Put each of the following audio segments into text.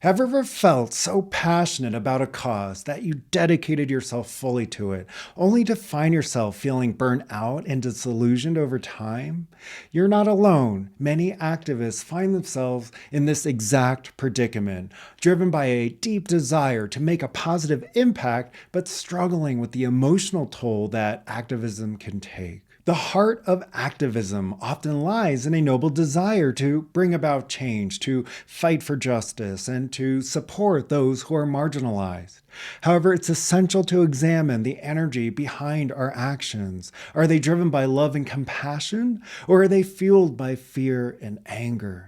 Have you ever felt so passionate about a cause that you dedicated yourself fully to it, only to find yourself feeling burnt out and disillusioned over time? You're not alone. Many activists find themselves in this exact predicament, driven by a deep desire to make a positive impact, but struggling with the emotional toll that activism can take. The heart of activism often lies in a noble desire to bring about change, to fight for justice, and to support those who are marginalized. However, it's essential to examine the energy behind our actions. Are they driven by love and compassion, or are they fueled by fear and anger?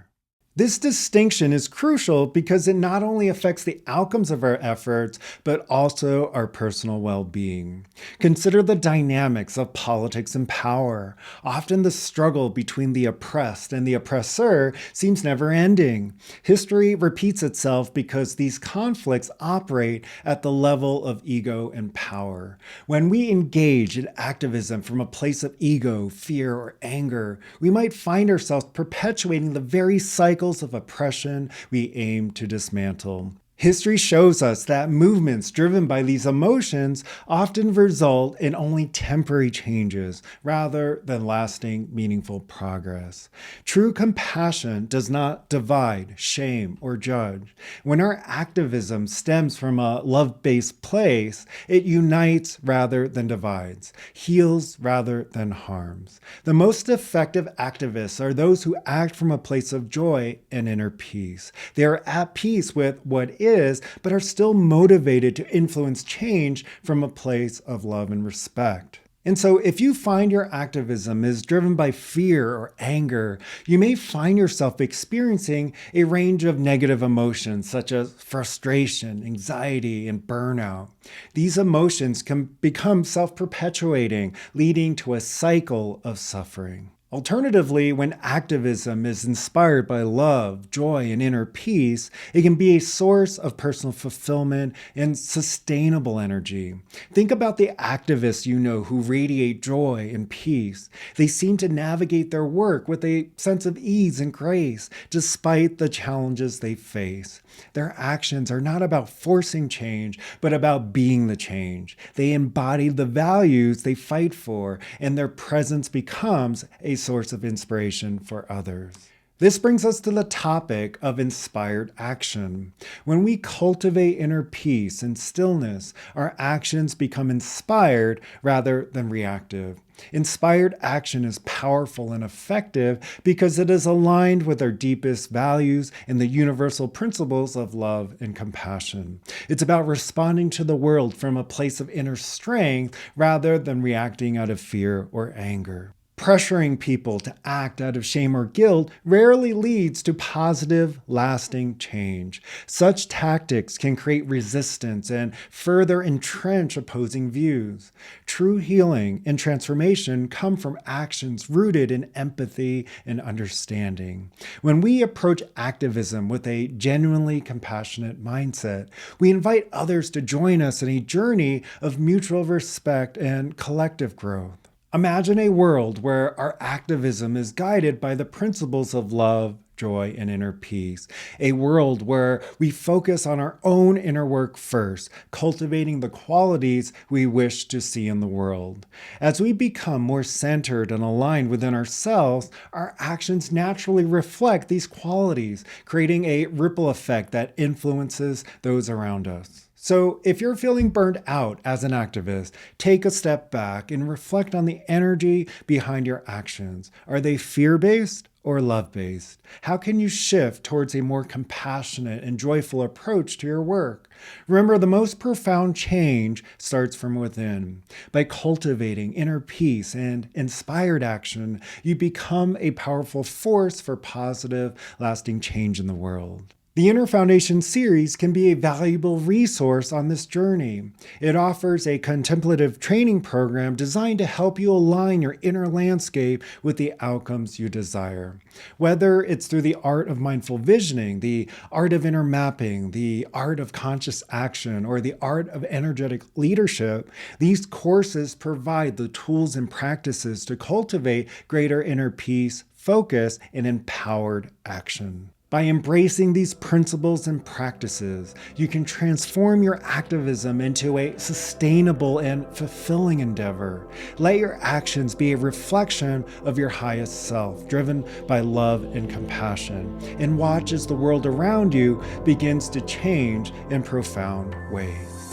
This distinction is crucial because it not only affects the outcomes of our efforts, but also our personal well-being. Consider the dynamics of politics and power. Often the struggle between the oppressed and the oppressor seems never ending. History repeats itself because these conflicts operate at the level of ego and power. When we engage in activism from a place of ego, fear, or anger, we might find ourselves perpetuating the very cycle of oppression we aim to dismantle. History shows us that movements driven by these emotions often result in only temporary changes rather than lasting, meaningful progress. True compassion does not divide, shame, or judge. When our activism stems from a love-based place, it unites rather than divides, heals rather than harms. The most effective activists are those who act from a place of joy and inner peace. They are at peace with what is, but are still motivated to influence change from a place of love and respect. And so if you find your activism is driven by fear or anger, you may find yourself experiencing a range of negative emotions such as frustration, anxiety, and burnout. These emotions can become self-perpetuating, leading to a cycle of suffering. Alternatively, when activism is inspired by love, joy, and inner peace, it can be a source of personal fulfillment and sustainable energy. Think about the activists you know who radiate joy and peace. They seem to navigate their work with a sense of ease and grace, despite the challenges they face. Their actions are not about forcing change, but about being the change. They embody the values they fight for, and their presence becomes a source of inspiration for others. This brings us to the topic of inspired action. When we cultivate inner peace and stillness, our actions become inspired rather than reactive. Inspired action is powerful and effective because it is aligned with our deepest values and the universal principles of love and compassion. It's about responding to the world from a place of inner strength rather than reacting out of fear or anger. Pressuring people to act out of shame or guilt rarely leads to positive, lasting change. Such tactics can create resistance and further entrench opposing views. True healing and transformation come from actions rooted in empathy and understanding. When we approach activism with a genuinely compassionate mindset, we invite others to join us in a journey of mutual respect and collective growth. Imagine a world where our activism is guided by the principles of love, joy, and inner peace. A world where we focus on our own inner work first, cultivating the qualities we wish to see in the world. As we become more centered and aligned within ourselves, our actions naturally reflect these qualities, creating a ripple effect that influences those around us. So if you're feeling burned out as an activist, take a step back and reflect on the energy behind your actions. Are they fear-based or love-based? How can you shift towards a more compassionate and joyful approach to your work? Remember, the most profound change starts from within. By cultivating inner peace and inspired action, you become a powerful force for positive, lasting change in the world. The Inner Foundation series can be a valuable resource on this journey. It offers a contemplative training program designed to help you align your inner landscape with the outcomes you desire. Whether it's through the art of mindful visioning, the art of inner mapping, the art of conscious action, or the art of energetic leadership, these courses provide the tools and practices to cultivate greater inner peace, focus, and empowered action. By embracing these principles and practices, you can transform your activism into a sustainable and fulfilling endeavor. Let your actions be a reflection of your highest self, driven by love and compassion, and watch as the world around you begins to change in profound ways.